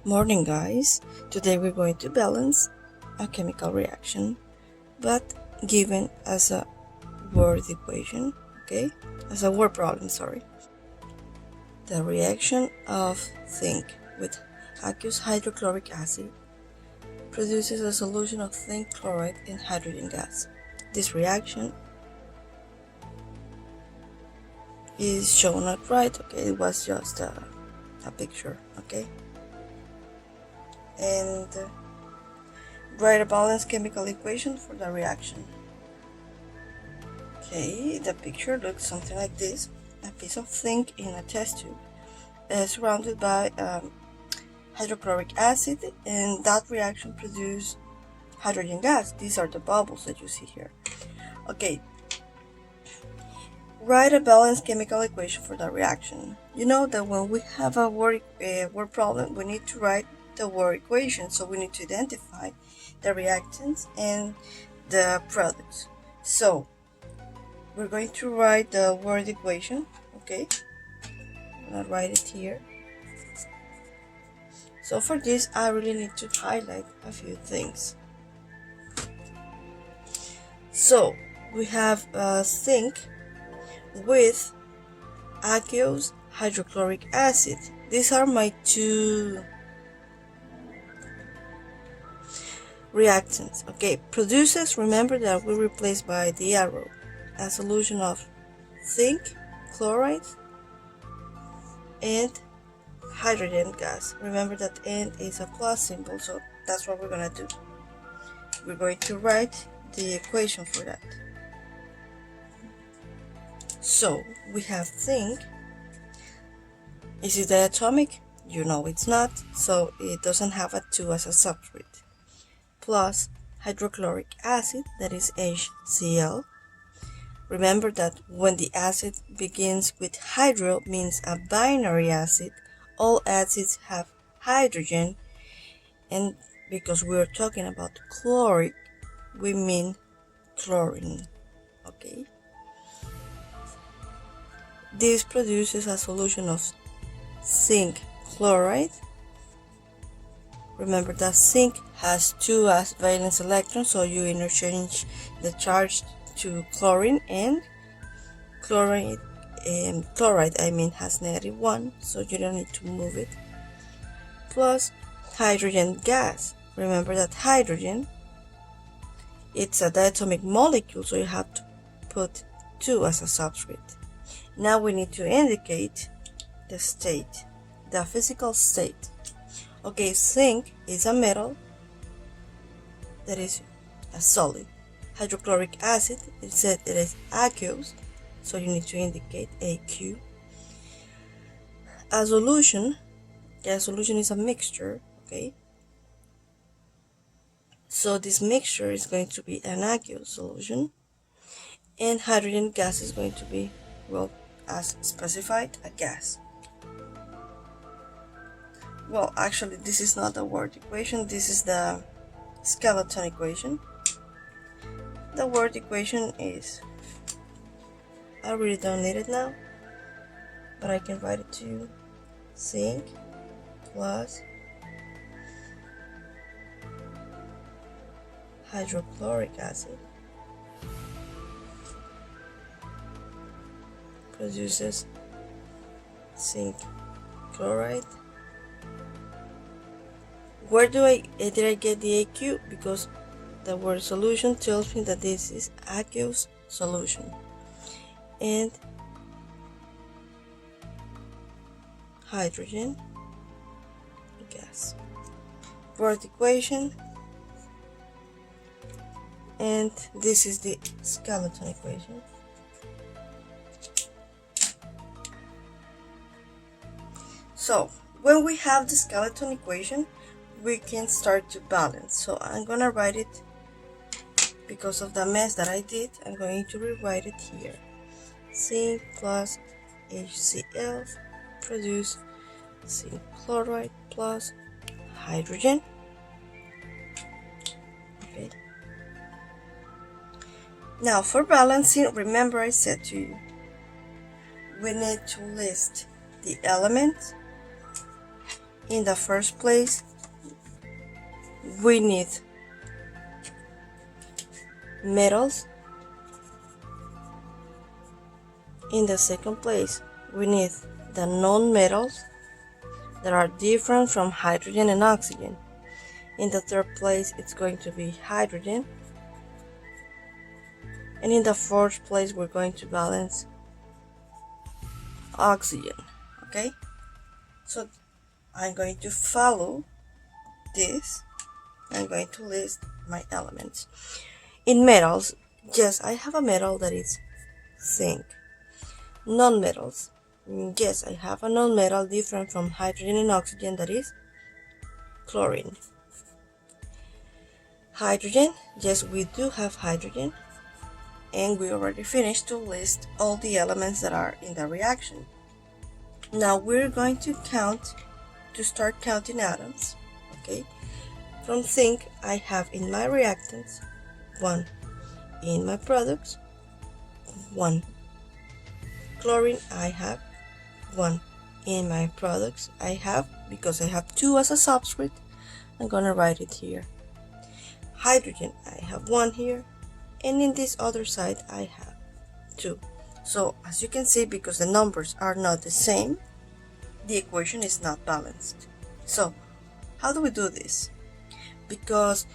Morning, guys. Today we're going to balance a chemical reaction, but given as a word equation, okay? As a word problem, sorry. The reaction of zinc with aqueous hydrochloric acid produces a solution of zinc chloride and hydrogen gas. This reaction is shown at right, okay? It was just a picture, okay? And write a balanced chemical equation for the reaction. Okay, the picture looks something like this. A piece of zinc in a test tube surrounded by hydrochloric acid, and that reaction produces hydrogen gas. These are the bubbles that you see here. Okay, write a balanced chemical equation for the reaction. You know that when we have a word problem, we need to write the word equation, so we need to identify the reactants and the products. So we're going to write the word equation, okay? I'm gonna write it here. So for this, I really need to highlight a few things. So we have zinc with aqueous hydrochloric acid. These are my two reactants. Okay, producers, remember that we replace by the arrow a solution of zinc chloride and hydrogen gas. Remember that N is a plus symbol, so that's what we're gonna do. We're going to write the equation for that. So we have zinc. Is it diatomic? You know it's not, so it doesn't have a 2 as a substrate. Plus hydrochloric acid, that is HCl. Remember that when the acid begins with hydro, means a binary acid. All acids have hydrogen, and because we're talking about chloric, we mean chlorine. Okay, this produces a solution of zinc chloride. Remember that zinc has 2 valence electrons, so you interchange the charge to chlorine, and chloride has -1, so you don't need to move it. Plus hydrogen gas. Remember that hydrogen, it's a diatomic molecule, so you have to put 2 as a substrate. Now we need to indicate the state, the physical state. Okay, zinc is a metal that is a solid. Hydrochloric acid, it said it is aqueous, so you need to indicate AQ. A solution is a mixture, okay? So this mixture is going to be an aqueous solution, and hydrogen gas is going to be, well, as specified, a gas. Well, actually, this is not the word equation, this is the skeleton equation. The word equation is, I really don't need it now, but I can write it to you. Zinc plus hydrochloric acid produces zinc chloride. Where did I get the AQ? Because the word solution tells me that this is aqueous solution. And hydrogen gas. Word equation. And this is the skeleton equation. So when we have the skeleton equation, we can start to balance. So I'm gonna write it, because of the mess that I did, I'm going to rewrite it here. Zinc plus HCl produce zinc chloride plus hydrogen. Okay. Now for balancing, remember I said to you, we need to list the elements, in the first place we need metals. In the second place we need the non-metals that are different from hydrogen and oxygen. In the third place it's going to be hydrogen, and in the fourth place we're going to balance oxygen. Okay, so I'm going to follow this. I'm going to list my elements. In metals, yes, I have a metal that is zinc. Non-metals, yes, I have a non-metal different from hydrogen and oxygen, that is chlorine. Hydrogen, yes, we do have hydrogen, and we already finished to list all the elements that are in the reaction. Now we're going to start counting atoms. Okay, from zinc I have in my reactants 1, in my products 1. Chlorine I have 1, in my products I have, because I have 2 as a subscript, I'm gonna write it here. Hydrogen I have 1 here, and in this other side I have 2. So as you can see, because the numbers are not the same, the equation is not balanced. So how do we do this? Because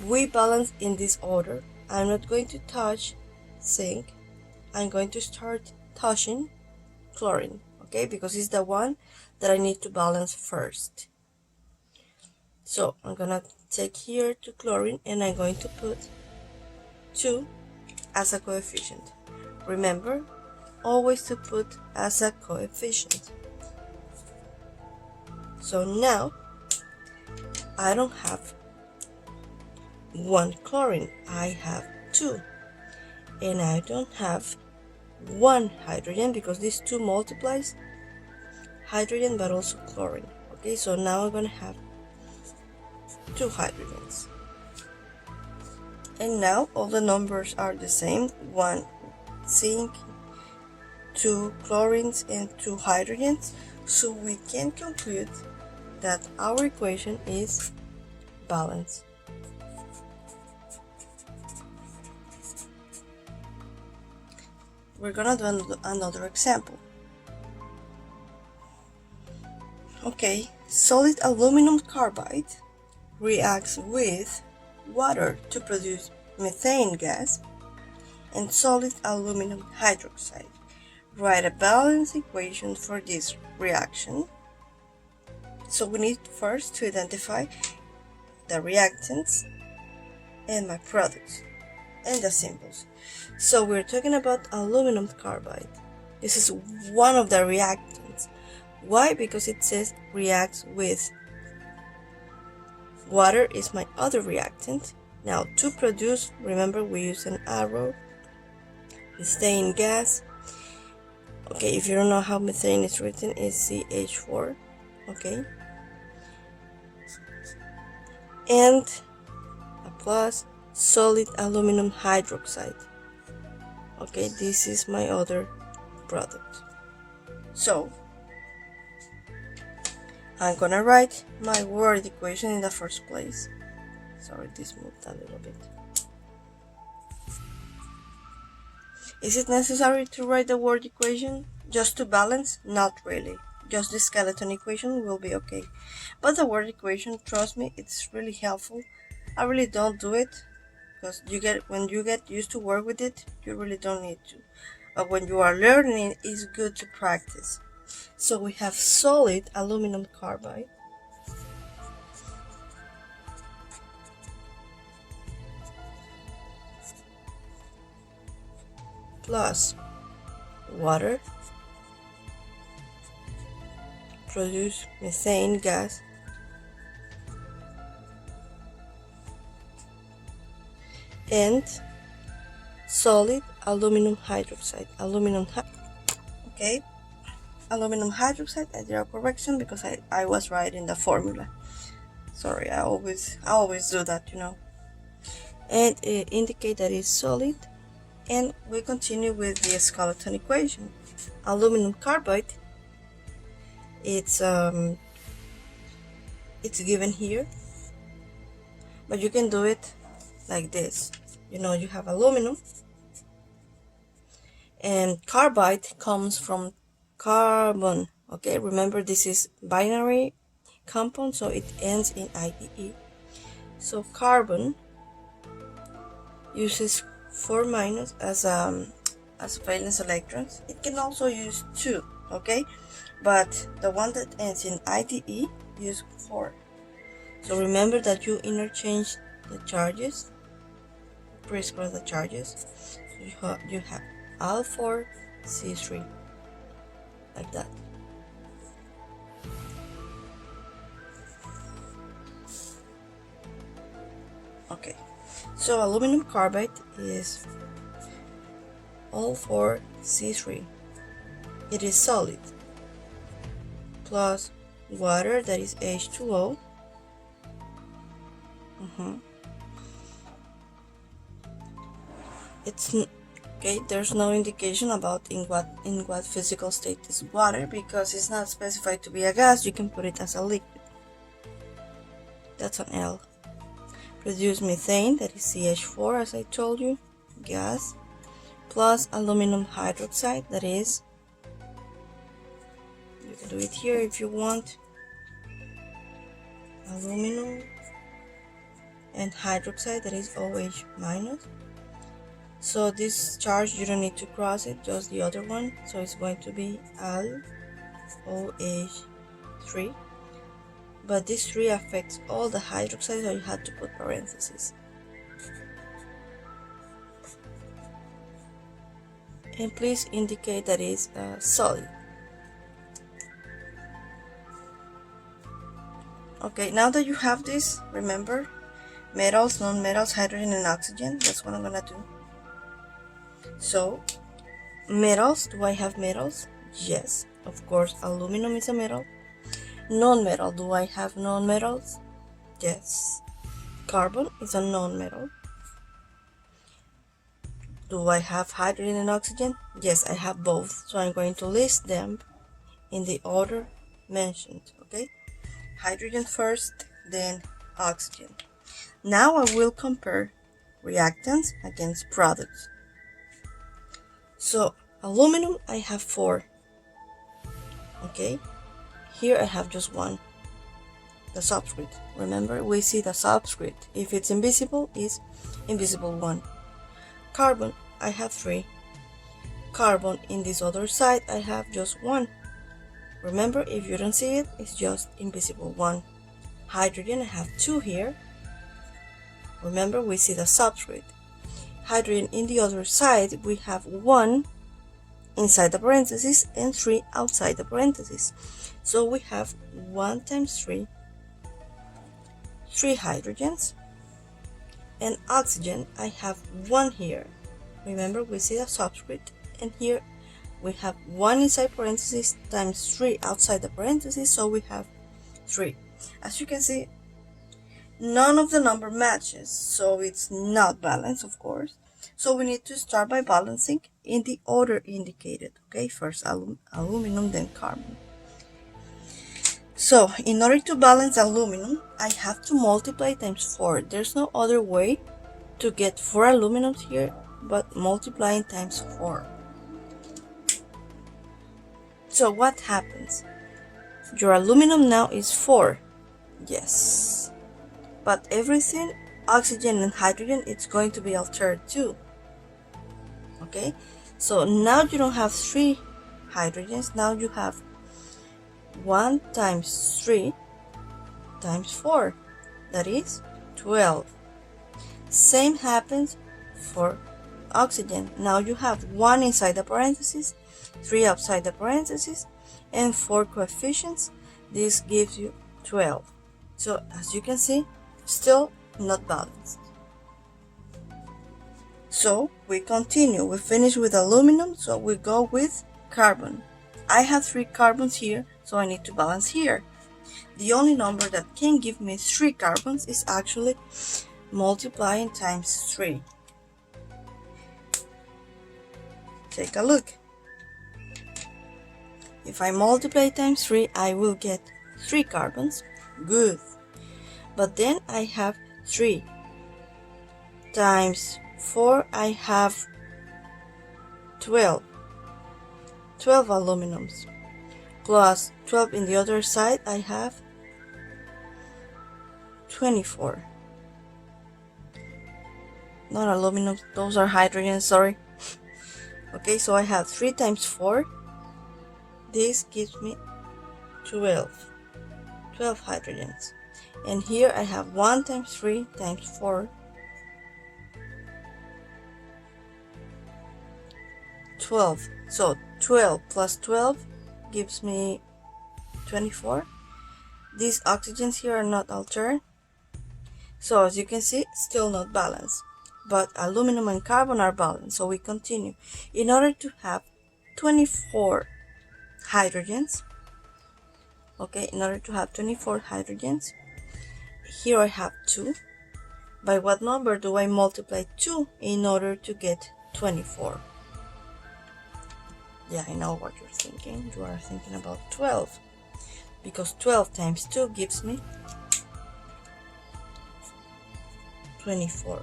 we balance in this order, I'm not going to touch zinc, I'm going to start touching chlorine, okay, because it's the one that I need to balance first. So I'm gonna take here to chlorine, and I'm going to put 2 as a coefficient. Remember always to put as a coefficient. So now I don't have 1 chlorine, I have 2, and I don't have 1 hydrogen, because these 2 multiplies hydrogen but also chlorine. Okay, so now I'm gonna have 2 hydrogens, and now all the numbers are the same: 1 zinc, 2 chlorines, and 2 hydrogens. So we can conclude that our equation is balanced. We're gonna do another example. Okay, solid aluminum carbide reacts with water to produce methane gas and solid aluminum hydroxide. Write a balanced equation for this reaction. So we need first to identify the reactants and my products and the symbols. So we're talking about aluminum carbide. This is one of the reactants. Why? Because it says reacts with. Water is my other reactant. Now to produce, remember we use an arrow. Methane gas. Okay, if you don't know how methane is written, it's CH4. Okay. And a plus solid aluminum hydroxide. Okay, this is my other product. So I'm gonna write my word equation in the first place. Sorry, this moved a little bit. Is it necessary to write the word equation just to balance? Not really. Just the skeleton equation will be okay. But the word equation, trust me, it's really helpful. I really don't do it because when you get used to work with it, you really don't need to. But when you are learning, it's good to practice. So we have solid aluminum carbide plus water produce methane gas and solid aluminum hydroxide. Aluminum hydroxide. I did a correction because I was right in the formula. Sorry, I always do that, you know. And indicate that it's solid. And we continue with the skeleton equation. Aluminum carbide, it's it's given here, but you can do it like this. You know, you have aluminum, and carbide comes from carbon. Okay, remember this is binary compound, so it ends in IE. So carbon uses 4 minus as valence electrons. It can also use 2, okay, but the one that ends in IDE use 4. So remember that you interchange the charges, pre-cross the charges. So you have Al4 C3 like that. Okay, so aluminum carbide is Al4 C3. It is solid plus water, that is H2O. It's okay, there's no indication about in what physical state is water, because it's not specified to be a gas. You can put it as a liquid. That's an L. Produce methane, that is CH4, as I told you, gas, plus aluminum hydroxide, that is, you can do it here if you want, aluminum and hydroxide, that is OH minus. So this charge, you don't need to cross it, just the other one, so it's going to be Al OH3, but this 3 affects all the hydroxide, so you had to put parentheses. And please indicate that it's solid. Okay, now that you have this, remember metals, non-metals, hydrogen and oxygen. That's what I'm gonna do. So metals, do I have metals? Yes, of course, aluminum is a metal. Non-metal, do I have non-metals? Yes, carbon is a non-metal. Do I have hydrogen and oxygen? Yes, I have both, so I'm going to list them in the order mentioned, okay? Hydrogen first, then oxygen. Now I will compare reactants against products. So aluminum, I have 4, okay? Here I have just 1, the subscript. Remember, we see the subscript. If it's invisible, it's invisible 1. Carbon, I have 3. Carbon in this other side, I have just 1. Remember, if you don't see it, it's just invisible 1. Hydrogen, I have 2 here. Remember, we see the subscript. Hydrogen in the other side, we have 1 inside the parentheses and 3 outside the parentheses. So we have 1 times 3, 3 hydrogens. And oxygen, I have 1 here. Remember, we see the subscript, and here we have 1 inside parentheses times 3 outside the parentheses, so we have 3. As you can see, none of the number matches, so it's not balanced, of course. So we need to start by balancing in the order indicated. Okay, first aluminum, then carbon. So in order to balance aluminum, I have to multiply times 4. There's no other way to get 4 aluminums here but multiplying times 4. So what happens? Your aluminum now is 4. Yes. But everything, oxygen and hydrogen, it's going to be altered too. Okay? So now you don't have 3 hydrogens. Now you have 1 times 3 times 4. That is 12. Same happens for oxygen. Now you have 1 inside the parentheses, 3 outside the parentheses, and 4 coefficients. This gives you 12. So as you can see, still not balanced. So we continue. We finish with aluminum, so we go with carbon. I have 3 carbons here, so I need to balance here. The only number that can give me 3 carbons is actually multiplying times 3. Take a look. If I multiply times 3, I will get 3 carbons, Good. But then I have 3 times 4, I have 12 aluminums, plus 12 in the other side, I have 24. Not aluminum, those are hydrogen, sorry. Okay, so I have 3 times 4, this gives me 12 hydrogens. And here I have 1 times 3 times 4, 12. So 12 plus 12 gives me 24. These oxygens here are not altered, so as you can see, still not balanced, but aluminum and carbon are balanced. So we continue. In order to have 24 hydrogens, okay, in order to have 24 hydrogens, here I have 2. By what number do I multiply 2 in order to get 24? Yeah, I know what you're thinking. You are thinking about 12, because 12 times 2 gives me 24.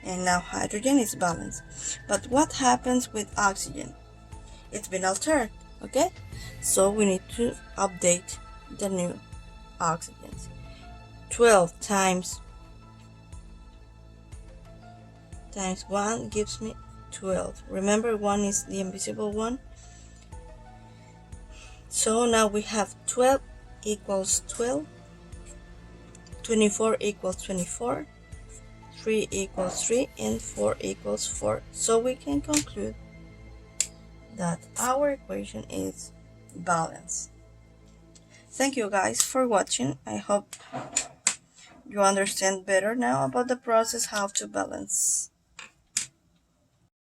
And now hydrogen is balanced. But what happens with oxygen? It's been altered, okay? So we need to update the new oxygens. 12 times 1 gives me 12. Remember, 1 is the invisible one. So now we have 12 equals 12, 24 equals 24, 3 equals 3, and 4 equals 4. So we can conclude that our equation is balanced. Thank you guys for watching. I hope you understand better now about the process how to balance.